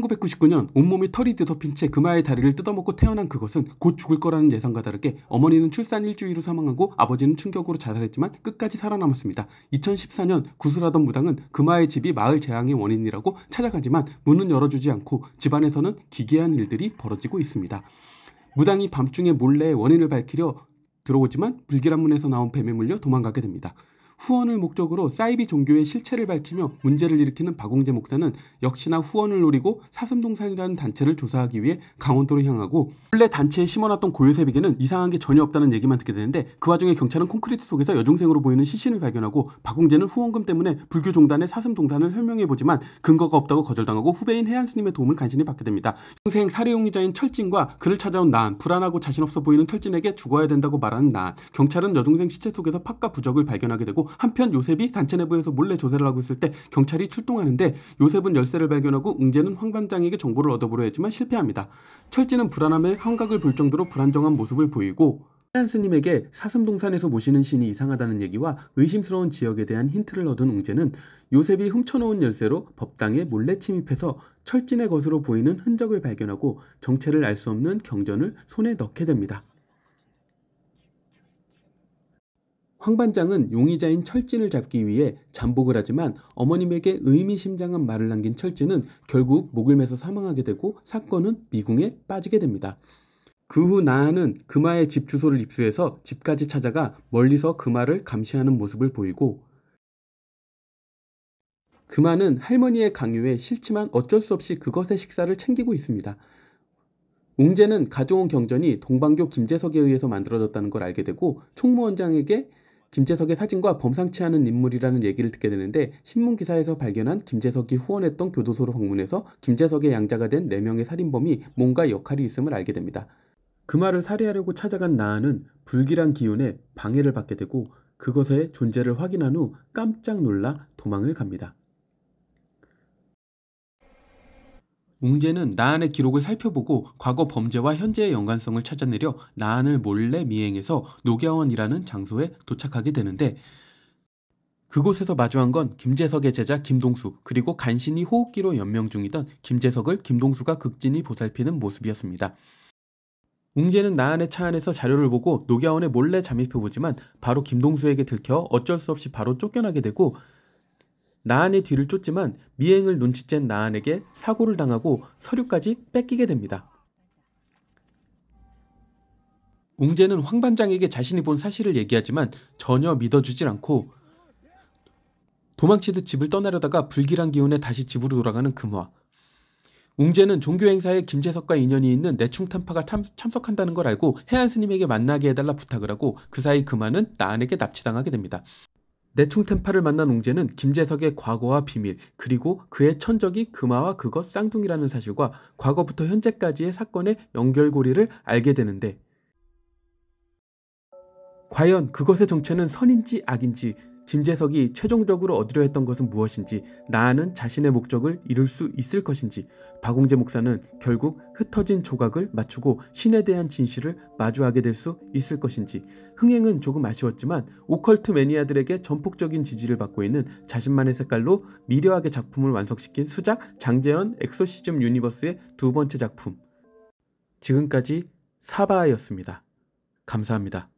1999년 온몸이 털이 뒤덮인 채 금화의 다리를 뜯어먹고 태어난 그것은 곧 죽을 거라는 예상과 다르게 어머니는 출산 일주일 후 사망하고 아버지는 충격으로 자살했지만 끝까지 살아남았습니다. 2014년 구술하던 무당은 금화의 집이 마을 재앙의 원인이라고 찾아가지만 문은 열어주지 않고 집안에서는 기괴한 일들이 벌어지고 있습니다. 무당이 밤중에 몰래 원인을 밝히려 들어오지만 불길한 문에서 나온 뱀에 물려 도망가게 됩니다. 후원을 목적으로 사이비 종교의 실체를 밝히며 문제를 일으키는 박웅재 목사는 역시나 후원을 노리고 사슴동산이라는 단체를 조사하기 위해 강원도로 향하고 원래 단체에 심어놨던 고요새벽에는 이상한 게 전혀 없다는 얘기만 듣게 되는데 그 와중에 경찰은 콘크리트 속에서 여중생으로 보이는 시신을 발견하고 박웅재는 후원금 때문에 불교종단의 사슴동산을 설명해보지만 근거가 없다고 거절당하고 후배인 해안스님의 도움을 간신히 받게 됩니다. 여중생 살해 용의자인 철진과 그를 찾아온 나은, 불안하고 자신없어 보이는 철진에게 죽어야 된다고 말하는 나은, 경찰은 여중생 시체 속에서 팥과 부적을 발견하게 되고 한편 요셉이 단체 내부에서 몰래 조사를 하고 있을 때 경찰이 출동하는데 요셉은 열쇠를 발견하고 응제는 황 반장에게 정보를 얻어보려 했지만 실패합니다. 철진은 불안함에 환각을 볼 정도로 불안정한 모습을 보이고 해안 스님에게 사슴동산에서 모시는 신이 이상하다는 얘기와 의심스러운 지역에 대한 힌트를 얻은 웅재는 요셉이 훔쳐놓은 열쇠로 법당에 몰래 침입해서 철진의 것으로 보이는 흔적을 발견하고 정체를 알 수 없는 경전을 손에 넣게 됩니다. 황 반장은 용의자인 철진을 잡기 위해 잠복을 하지만 어머님에게 의미심장한 말을 남긴 철진은 결국 목을 매서 사망하게 되고 사건은 미궁에 빠지게 됩니다. 그 후 나한은 금화의 집 주소를 입수해서 집까지 찾아가 멀리서 금화를 감시하는 모습을 보이고 금화는 할머니의 강요에 싫지만 어쩔 수 없이 그것의 식사를 챙기고 있습니다. 웅재는 가져온 경전이 동방교 김재석에 의해서 만들어졌다는 걸 알게 되고 총무원장에게 김재석의 사진과 범상치 않은 인물이라는 얘기를 듣게 되는데 신문기사에서 발견한 김재석이 후원했던 교도소로 방문해서 김재석의 양자가 된 4명의 살인범이 뭔가 역할이 있음을 알게 됩니다. 금화를 살해하려고 찾아간 나은은 불길한 기운에 방해를 받게 되고 그것의 존재를 확인한 후 깜짝 놀라 도망을 갑니다. 웅재는 나한의 기록을 살펴보고 과거 범죄와 현재의 연관성을 찾아내려 나한을 몰래 미행해서 녹야원이라는 장소에 도착하게 되는데 그곳에서 마주한 건 김재석의 제자 김동수 그리고 간신히 호흡기로 연명 중이던 김재석을 김동수가 극진히 보살피는 모습이었습니다. 웅재는 나한의 차 안에서 자료를 보고 녹야원에 몰래 잠입해보지만 바로 김동수에게 들켜 어쩔 수 없이 바로 쫓겨나게 되고 나한의 뒤를 쫓지만 미행을 눈치챈 나한에게 사고를 당하고 서류까지 뺏기게 됩니다. 웅재는 황 반장에게 자신이 본 사실을 얘기하지만 전혀 믿어주질 않고 도망치듯 집을 떠나려다가 불길한 기운에 다시 집으로 돌아가는 금화. 웅재는 종교 행사에 김재석과 인연이 있는 내충탄파가 참석한다는 걸 알고 해안 스님에게 만나게 해달라 부탁을 하고 그 사이 금화는 나한에게 납치당하게 됩니다. 내충템파를 만난 웅재는 김재석의 과거와 비밀 그리고 그의 천적이 금화와 그것 쌍둥이라는 사실과 과거부터 현재까지의 사건의 연결고리를 알게 되는데 과연 그것의 정체는 선인지 악인지 김재석이 최종적으로 얻으려 했던 것은 무엇인지 나아는 자신의 목적을 이룰 수 있을 것인지 박웅재 목사는 결국 흩어진 조각을 맞추고 신에 대한 진실을 마주하게 될 수 있을 것인지 흥행은 조금 아쉬웠지만 오컬트 매니아들에게 전폭적인 지지를 받고 있는 자신만의 색깔로 미려하게 작품을 완성시킨 수작 장재현 엑소시즘 유니버스의 2번째 작품 지금까지 사바였습니다. 감사합니다.